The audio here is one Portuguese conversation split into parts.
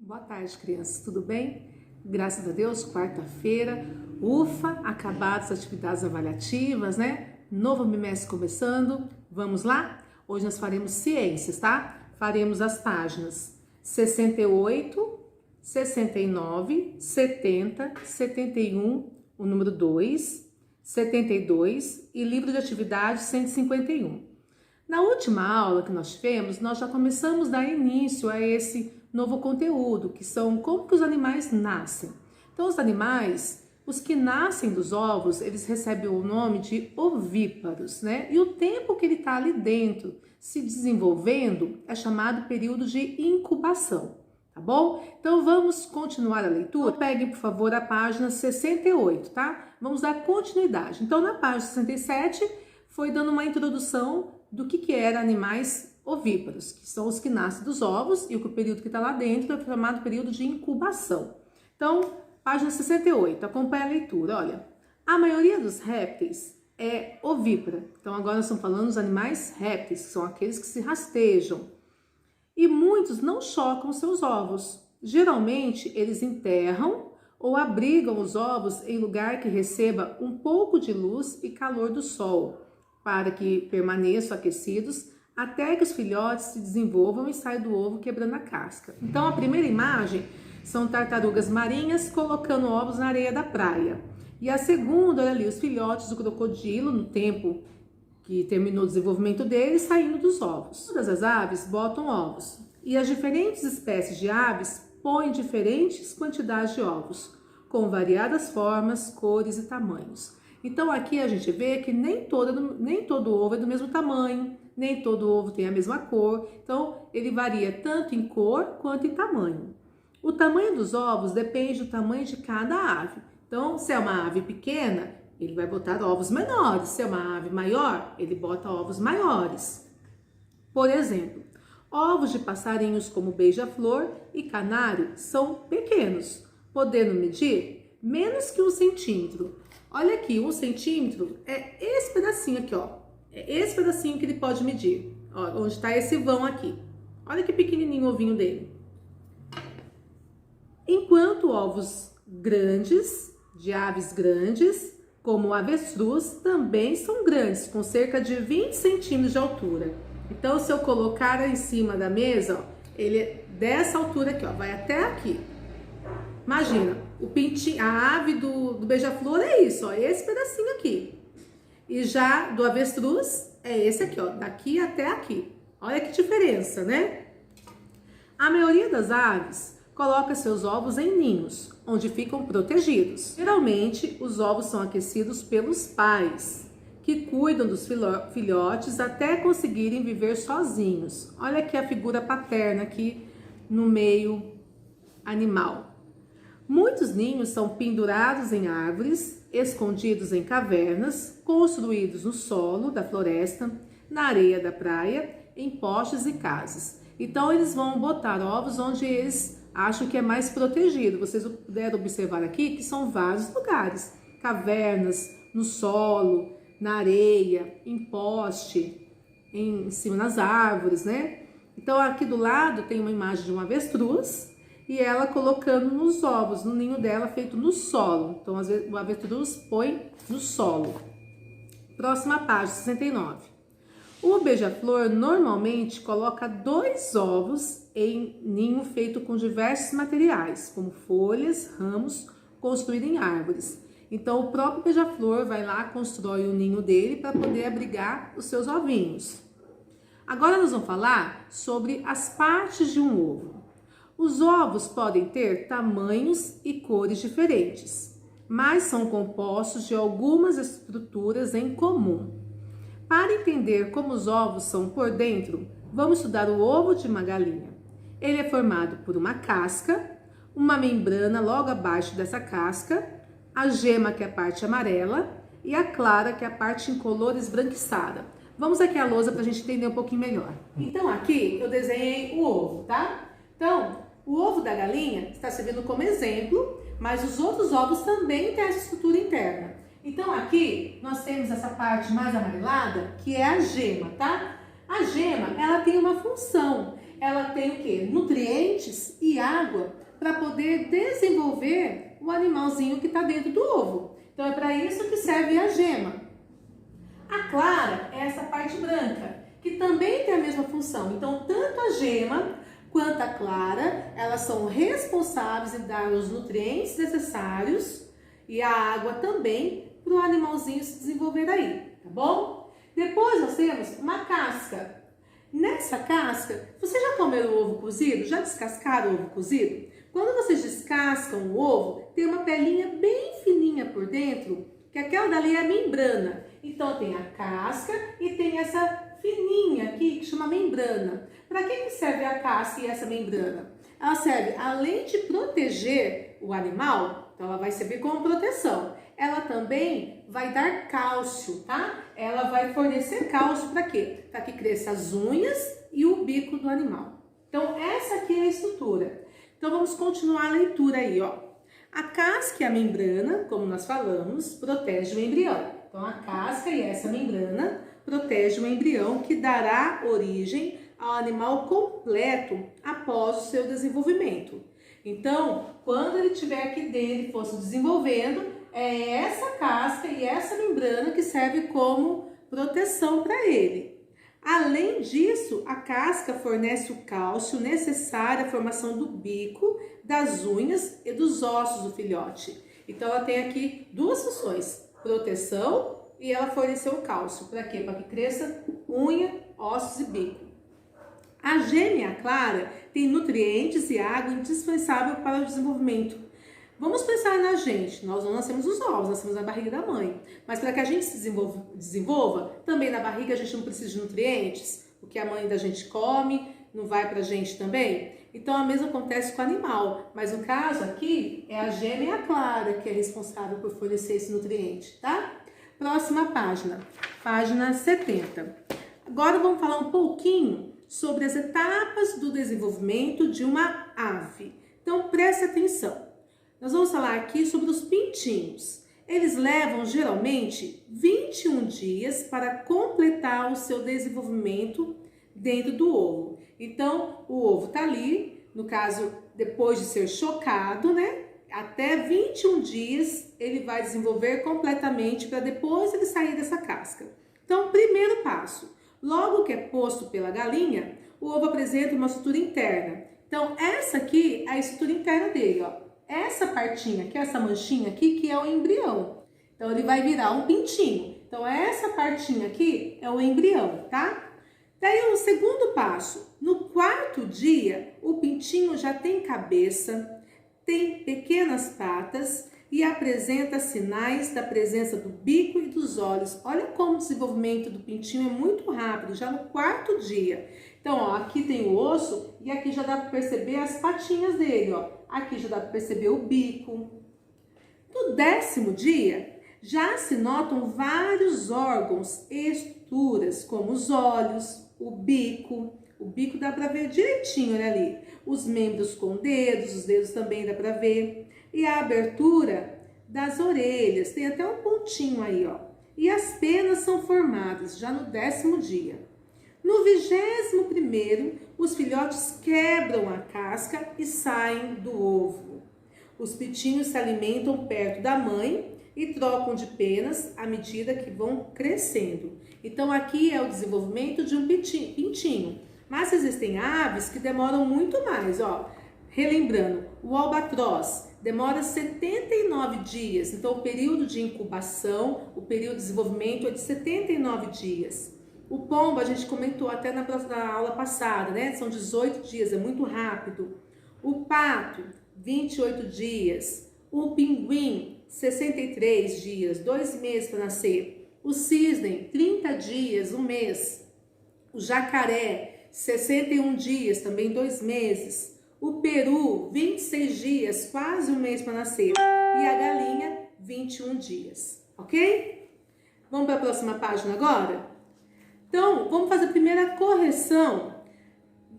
Boa tarde, crianças, tudo bem? Graças a Deus, quarta-feira, ufa, acabadas as atividades avaliativas, né? Novo bimestre começando, vamos lá? Hoje nós faremos ciências, tá? Faremos as páginas 68, 69, 70, 71, o número 2, 72 e livro de atividade 151. Na última aula que nós tivemos, nós já começamos a dar início a esse novo conteúdo, que são como que os animais nascem. Então, os animais, os que nascem dos ovos, eles recebem o nome de ovíparos, né? E o tempo que ele está ali dentro, se desenvolvendo, é chamado período de incubação, tá bom? Então, vamos continuar a leitura. Peguem, por favor, a página 68, tá? Vamos dar continuidade. Então, na página 67, foi dando uma introdução do que era animais ovíparos, que são os que nascem dos ovos, e o período que está lá dentro é chamado período de incubação. Então, página 68, acompanha a leitura. Olha, a maioria dos répteis é ovípara. Então, agora nós estamos falando dos animais répteis, que são aqueles que se rastejam. E muitos não chocam seus ovos. Geralmente, eles enterram ou abrigam os ovos em lugar que receba um pouco de luz e calor do sol, para que permaneçam aquecidos até que os filhotes se desenvolvam e saiam do ovo quebrando a casca. Então, a primeira imagem são tartarugas marinhas colocando ovos na areia da praia. E a segunda, olha ali, os filhotes do crocodilo, no tempo que terminou o desenvolvimento deles, saindo dos ovos. Todas as aves botam ovos. E as diferentes espécies de aves põem diferentes quantidades de ovos, com variadas formas, cores e tamanhos. Então, aqui a gente vê que nem todo ovo é do mesmo tamanho, nem todo ovo tem a mesma cor. Então, ele varia tanto em cor quanto em tamanho. O tamanho dos ovos depende do tamanho de cada ave. Então, se é uma ave pequena, ele vai botar ovos menores. Se é uma ave maior, ele bota ovos maiores. Por exemplo, ovos de passarinhos como beija-flor e canário são pequenos, podendo medir menos que 1 centímetro. Olha aqui, 1 centímetro é esse pedacinho aqui, ó. É esse pedacinho que ele pode medir. Ó, onde está esse vão aqui. Olha que pequenininho o ovinho dele. Enquanto ovos grandes, de aves grandes, como o avestruz, também são grandes, com cerca de 20 centímetros de altura. Então, se eu colocar em cima da mesa, ó, ele é dessa altura aqui, ó, vai até aqui. Imagina, o pintinho, a ave do beija-flor é isso, ó, esse pedacinho aqui. E já do avestruz é esse aqui, ó, daqui até aqui. Olha que diferença, né? A maioria das aves coloca seus ovos em ninhos, onde ficam protegidos. Geralmente, os ovos são aquecidos pelos pais, que cuidam dos filhotes até conseguirem viver sozinhos. Olha aqui a figura paterna aqui no meio animal. Muitos ninhos são pendurados em árvores, escondidos em cavernas, construídos no solo da floresta, na areia da praia, em postes e casas. Então, eles vão botar ovos onde eles acham que é mais protegido. Vocês puderam observar aqui que são vários lugares. Cavernas, no solo, na areia, em poste, em cima das árvores, né? Então, aqui do lado tem uma imagem de um avestruz, e ela colocando nos ovos, no ninho dela feito no solo. Então, o avestruz põe no solo. Próxima página, 69. O beija-flor normalmente coloca 2 ovos em ninho feito com diversos materiais, como folhas, ramos, construído em árvores. Então, o próprio beija-flor vai lá, constrói o ninho dele para poder abrigar os seus ovinhos. Agora nós vamos falar sobre as partes de um ovo. Os ovos podem ter tamanhos e cores diferentes, mas são compostos de algumas estruturas em comum. Para entender como os ovos são por dentro, vamos estudar o ovo de uma galinha. Ele é formado por uma casca, uma membrana logo abaixo dessa casca, a gema, que é a parte amarela, e a clara, que é a parte incolor esbranquiçada. Vamos aqui à lousa para a gente entender um pouquinho melhor. Então, aqui eu desenhei o ovo, tá? Então, o ovo da galinha está servindo como exemplo, mas os outros ovos também têm essa estrutura interna. Então, aqui nós temos essa parte mais amarelada, que é a gema, tá? A gema, ela tem uma função. ela tem o quê? Nutrientes e água para poder desenvolver o animalzinho que está dentro do ovo. Então é para isso que serve a gema. A clara é essa parte branca, que também tem a mesma função. Então tanto a gema quanto a clara, elas são responsáveis em dar os nutrientes necessários e a água também para o animalzinho se desenvolver aí, tá bom? Depois nós temos uma casca. Nessa casca, vocês já comeram o ovo cozido? Já descascaram o ovo cozido? Quando vocês descascam o ovo, tem uma pelinha bem fininha por dentro, que aquela dali é a membrana. Então tem a casca e tem essa fininha aqui que chama membrana. Para que serve a casca e essa membrana? Ela serve, além de proteger o animal, então ela vai servir como proteção. Ela também vai dar cálcio, tá? Ela vai fornecer cálcio para quê? Para que cresça as unhas e o bico do animal. Então essa aqui é a estrutura. Então vamos continuar a leitura aí, ó. A casca e a membrana, como nós falamos, protege o embrião. Então a casca e essa membrana protege o embrião que dará origem ao animal completo após o seu desenvolvimento. Então, quando ele estiver aqui dentro e for se desenvolvendo, é essa casca e essa membrana que serve como proteção para ele. Além disso, a casca fornece o cálcio necessário à formação do bico, das unhas e dos ossos do filhote. Então, ela tem aqui duas funções, proteção e ela forneceu o cálcio. Para quê? Para que cresça unha, ossos e bico. A gêmea clara tem nutrientes e água indispensável para o desenvolvimento. Vamos pensar na gente, nós não nascemos nos ovos, nascemos na barriga da mãe. Mas para que a gente se desenvolva, também na barriga a gente não precisa de nutrientes. O que a mãe da gente come não vai para a gente também? Então a mesma acontece com o animal. Mas no caso aqui é a gêmea clara que é responsável por fornecer esse nutriente, tá? Próxima página, página 70. Agora vamos falar um pouquinho sobre as etapas do desenvolvimento de uma ave. Então preste atenção. Nós vamos falar aqui sobre os pintinhos. Eles levam geralmente 21 dias para completar o seu desenvolvimento dentro do ovo. Então, o ovo tá ali, no caso, depois de ser chocado, né? Até 21 dias ele vai desenvolver completamente para depois ele sair dessa casca. Então, primeiro passo. Logo que é posto pela galinha, o ovo apresenta uma estrutura interna. Então, essa aqui é a estrutura interna dele, ó. Essa partinha aqui, essa manchinha aqui, que é o embrião. Então, ele vai virar um pintinho. Então, essa partinha aqui é o embrião, tá? Daí, o segundo passo. No quarto dia, o pintinho já tem cabeça, tem pequenas patas e apresenta sinais da presença do bico e dos olhos. Olha como o desenvolvimento do pintinho é muito rápido, já no quarto dia. Então, ó, aqui tem o osso e aqui já dá para perceber as patinhas dele, ó. Aqui já dá para perceber o bico. No 10º dia, já se notam vários órgãos e estruturas, como os olhos, o bico. O bico dá para ver direitinho, né, ali. Os membros com dedos, os dedos também dá para ver. E a abertura das orelhas, tem até um pontinho aí, ó. E as penas são formadas já no 10º dia. No 21º, os filhotes quebram a casca e saem do ovo. Os pintinhos se alimentam perto da mãe e trocam de penas à medida que vão crescendo. Então aqui é o desenvolvimento de um pintinho. Mas existem aves que demoram muito mais, ó. Relembrando, o albatroz demora 79 dias. Então o período de incubação, o período de desenvolvimento é de 79 dias. O pombo, a gente comentou até na aula passada, né? São 18 dias, é muito rápido. O pato, 28 dias. O pinguim, 63 dias, 2 meses para nascer. O cisne, 30 dias, 1 mês. O jacaré, 61 dias, também 2 meses. O peru, 26 dias, quase 1 mês para nascer. E a galinha, 21 dias, ok? Vamos para a próxima página agora? Então, vamos fazer a primeira correção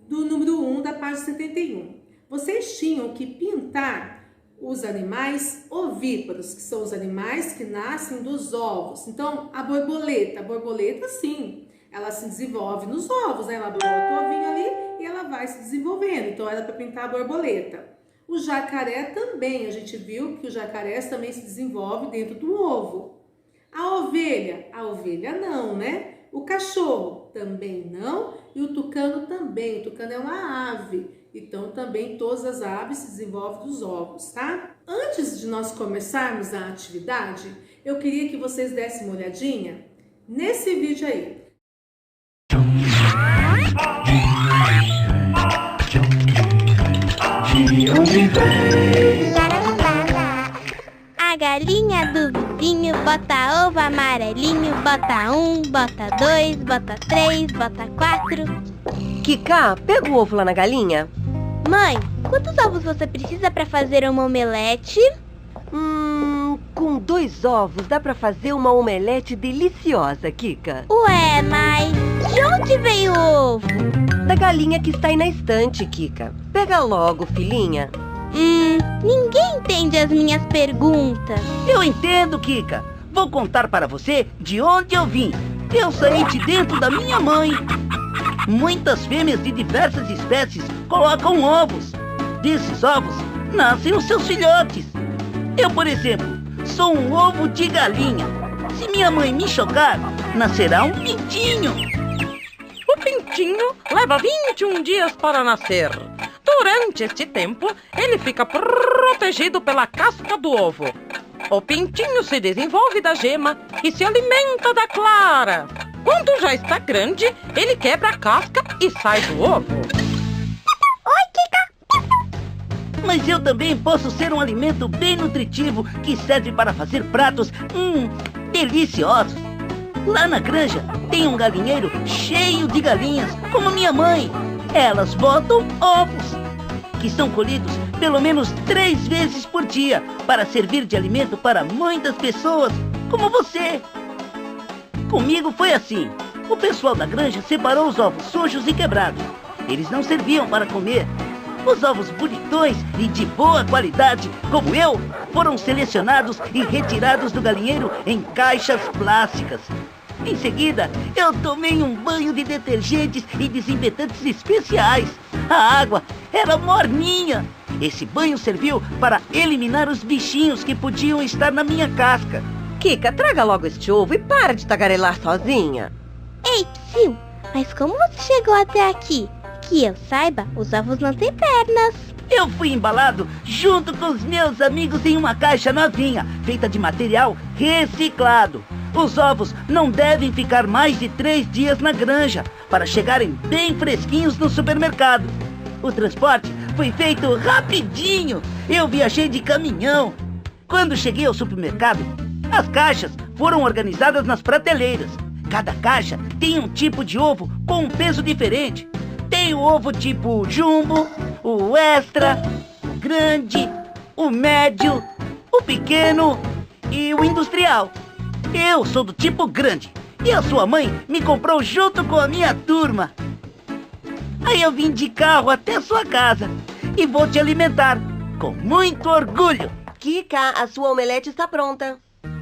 do número 1 da página 71. Vocês tinham que pintar os animais ovíparos, que são os animais que nascem dos ovos. Então, a borboleta sim, ela se desenvolve nos ovos, né? Ela bota o ovinho ali e ela vai se desenvolvendo. Então era para pintar a borboleta. O jacaré também, a gente viu que o jacaré também se desenvolve dentro do ovo. A ovelha não, né? O cachorro também não e o tucano também. O tucano é uma ave, então também todas as aves se desenvolvem dos ovos, tá? Antes de nós começarmos a atividade, eu queria que vocês dessem uma olhadinha nesse vídeo aí. A galinha do vizinho bota ovo amarelinho, bota 1, bota 2, bota 3, bota 4. Kika, pega o ovo lá na galinha. Mãe, quantos ovos você precisa para fazer uma omelete? Com 2 ovos dá pra fazer uma omelete deliciosa, Kika. Ué, mas de onde veio o ovo? Da galinha que está aí na estante, Kika. Pega logo, filhinha. Ninguém entende as minhas perguntas. Eu entendo, Kika. Vou contar para você de onde eu vim. Eu saí de dentro da minha mãe. Muitas fêmeas de diversas espécies colocam ovos. Desses ovos nascem os seus filhotes. Eu, por exemplo, sou um ovo de galinha. Se minha mãe me chocar, nascerá um pintinho. O pintinho leva 21 dias para nascer. Durante este tempo, ele fica protegido pela casca do ovo. O pintinho se desenvolve da gema e se alimenta da clara. Quando já está grande, ele quebra a casca e sai do ovo. Oi, Kika! Mas eu também posso ser um alimento bem nutritivo que serve para fazer pratos deliciosos. Lá na granja tem um galinheiro cheio de galinhas, como minha mãe. Elas botam ovos, que são colhidos pelo menos 3 vezes por dia para servir de alimento para muitas pessoas, como você. Comigo foi assim. O pessoal da granja separou os ovos sujos e quebrados. Eles não serviam para comer. Os ovos bonitões e de boa qualidade, como eu, foram selecionados e retirados do galinheiro em caixas plásticas. Em seguida, eu tomei um banho de detergentes e desinfetantes especiais. A água era morninha. Esse banho serviu para eliminar os bichinhos que podiam estar na minha casca. Kika, traga logo este ovo e para de tagarelar sozinha. Ei, Psyu, mas como você chegou até aqui? Que eu saiba, os ovos não têm pernas. Eu fui embalado junto com os meus amigos em uma caixa novinha, feita de material reciclado. Os ovos não devem ficar mais de 3 dias na granja, para chegarem bem fresquinhos no supermercado. O transporte foi feito rapidinho. Eu viajei de caminhão. Quando cheguei ao supermercado, as caixas foram organizadas nas prateleiras. Cada caixa tem um tipo de ovo com um peso diferente. Tem o ovo tipo jumbo, o extra, o grande, o médio, o pequeno e o industrial. Eu sou do tipo grande e a sua mãe me comprou junto com a minha turma. Aí eu vim de carro até a sua casa e vou te alimentar com muito orgulho. Kika, a sua omelete está pronta.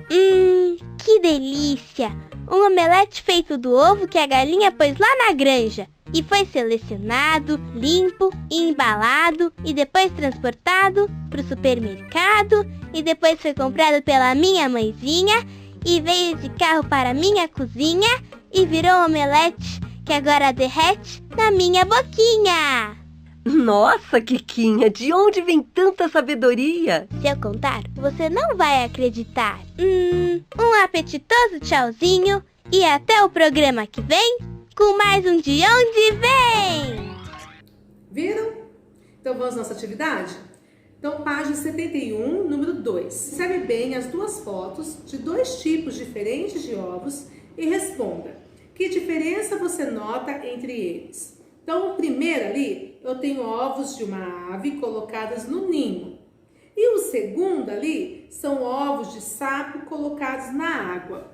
Que delícia! Um omelete feito do ovo que a galinha pôs lá na granja. E foi selecionado, limpo e embalado e depois transportado para o supermercado e depois foi comprado pela minha mãezinha e veio de carro para minha cozinha e virou um omelete que agora derrete na minha boquinha. Nossa, Kikinha, de onde vem tanta sabedoria? Se eu contar, você não vai acreditar. Um apetitoso tchauzinho e até o programa que vem com mais um De Onde Vem! Viram? Então vamos à nossa atividade? Então, página 71, número 2. Observe bem as 2 fotos de 2 tipos diferentes de ovos e responda. Que diferença você nota entre eles? Então, o primeiro ali, eu tenho ovos de uma ave colocadas no ninho. E o segundo ali, são ovos de sapo colocados na água.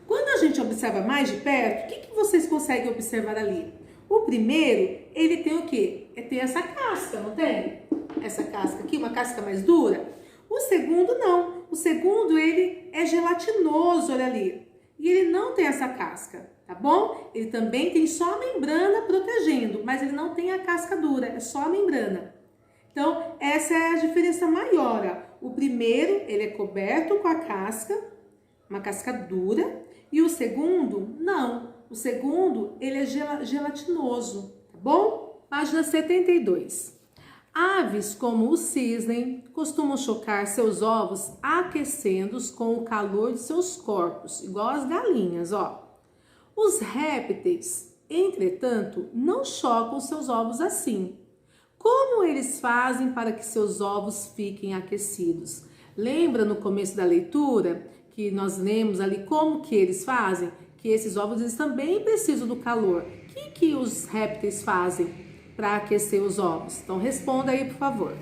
Quando a gente observa mais de perto, o que vocês conseguem observar ali? O primeiro, ele tem o quê? Tem essa casca, não tem? Essa casca aqui, uma casca mais dura. O segundo não. O segundo, ele é gelatinoso, olha ali. E ele não tem essa casca. tá bom? Ele também tem só a membrana protegendo, mas ele não tem a casca dura, é só a membrana. Então, essa é a diferença maior, ó. O primeiro, ele é coberto com a casca, uma casca dura, e o segundo, não. O segundo, ele é gelatinoso, tá bom? Página 72. Aves como o cisne costumam chocar seus ovos aquecendo-os com o calor de seus corpos, igual as galinhas, ó. Os répteis, entretanto, não chocam seus ovos assim. Como eles fazem para que seus ovos fiquem aquecidos? Lembra no começo da leitura que nós lemos ali como que eles fazem? Que esses ovos eles também precisam do calor. O que os répteis fazem para aquecer os ovos? Então responda aí, por favor.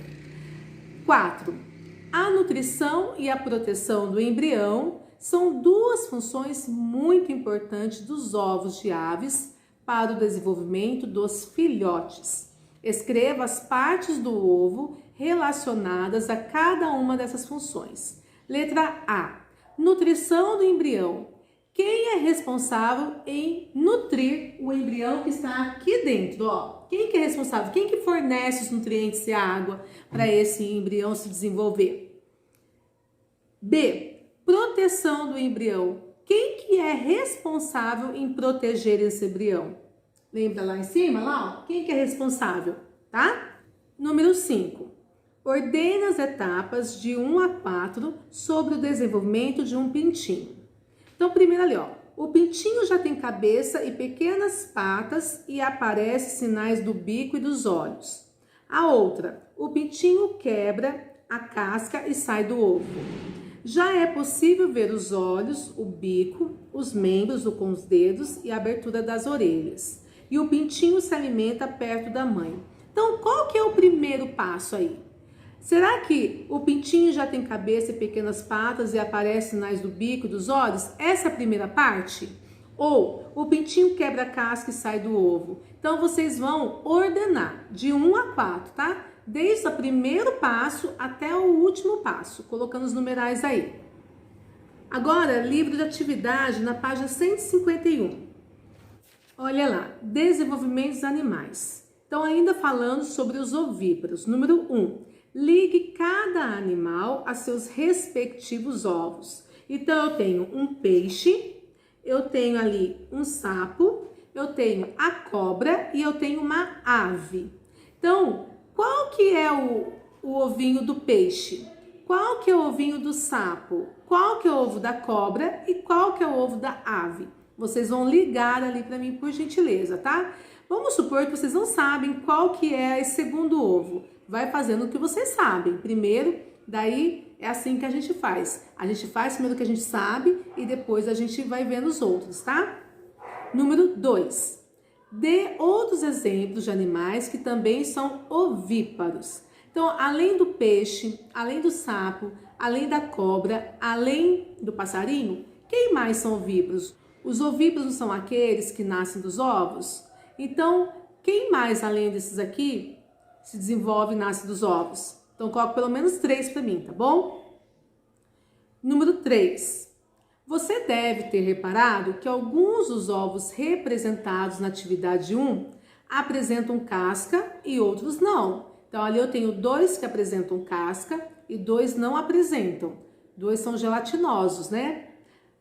4. A nutrição e a proteção do embrião são duas funções muito importantes dos ovos de aves para o desenvolvimento dos filhotes. Escreva as partes do ovo relacionadas a cada uma dessas funções. Letra A. Nutrição do embrião. Quem é responsável em nutrir o embrião que está aqui dentro? Ó, quem que é responsável? Quem que fornece os nutrientes e a água para esse embrião se desenvolver? B. Proteção do embrião. Quem que é responsável em proteger esse embrião? Lembra lá em cima? Lá, ó, quem que é responsável, tá? Número 5. Ordene as etapas de 1 a 4 sobre o desenvolvimento de um pintinho. Então, primeiro ali, ó, o pintinho já tem cabeça e pequenas patas e aparecem sinais do bico e dos olhos. A outra, o pintinho quebra a casca e sai do ovo. Já é possível ver os olhos, o bico, os membros com os dedos e a abertura das orelhas. E o pintinho se alimenta perto da mãe. Então, qual que é o primeiro passo aí? Será que o pintinho já tem cabeça e pequenas patas e aparecem sinais do bico e dos olhos? Essa é a primeira parte? Ou o pintinho quebra a casca e sai do ovo? Então, vocês vão ordenar de 1 a 4, tá? Desde o primeiro passo até o último passo, colocando os numerais aí. Agora, livro de atividade na página 151. Olha lá, desenvolvimento dos animais. Então, ainda falando sobre os ovíparos. Número 1, ligue cada animal a seus respectivos ovos. Então, eu tenho um peixe, eu tenho ali um sapo, eu tenho a cobra e eu tenho uma ave. Então, qual que é o ovinho do peixe? Qual que é o ovinho do sapo? Qual que é o ovo da cobra e qual que é o ovo da ave? Vocês vão ligar ali para mim, por gentileza, tá? Vamos supor que vocês não sabem qual que é esse segundo ovo. Vai fazendo o que vocês sabem. Primeiro, daí é assim que a gente faz. A gente faz primeiro o que a gente sabe e depois a gente vai vendo os outros, tá? Número 2. Dê outros exemplos de animais que também são ovíparos. Então, além do peixe, além do sapo, além da cobra, além do passarinho, quem mais são ovíparos? Os ovíparos não são aqueles que nascem dos ovos? Então, quem mais além desses aqui se desenvolve e nasce dos ovos? Então, coloque pelo menos 3 para mim, tá bom? Número 3. Você deve ter reparado que alguns dos ovos representados na atividade 1 apresentam casca e outros não. Então, ali eu tenho 2 que apresentam casca e 2 não apresentam. 2 são gelatinosos, né?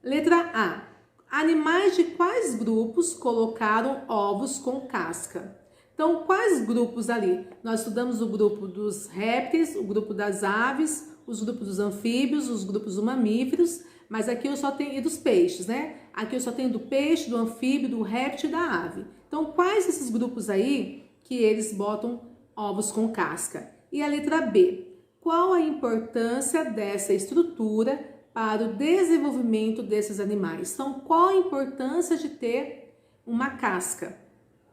Letra A. Animais de quais grupos colocaram ovos com casca? Então, quais grupos ali? Nós estudamos o grupo dos répteis, o grupo das aves, os grupos dos anfíbios, os grupos dos mamíferos, mas aqui eu só tenho, e dos peixes, né? Aqui eu só tenho do peixe, do anfíbio, do réptil e da ave. Então, quais esses grupos aí que eles botam ovos com casca? E a letra B. Qual a importância dessa estrutura para o desenvolvimento desses animais? Então, qual a importância de ter uma casca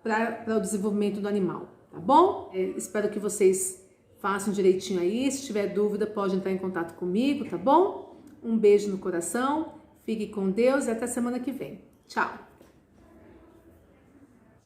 para o desenvolvimento do animal, tá bom? Espero que vocês façam direitinho aí. Se tiver dúvida, pode entrar em contato comigo, tá bom? Um beijo no coração, fique com Deus e até semana que vem. Tchau!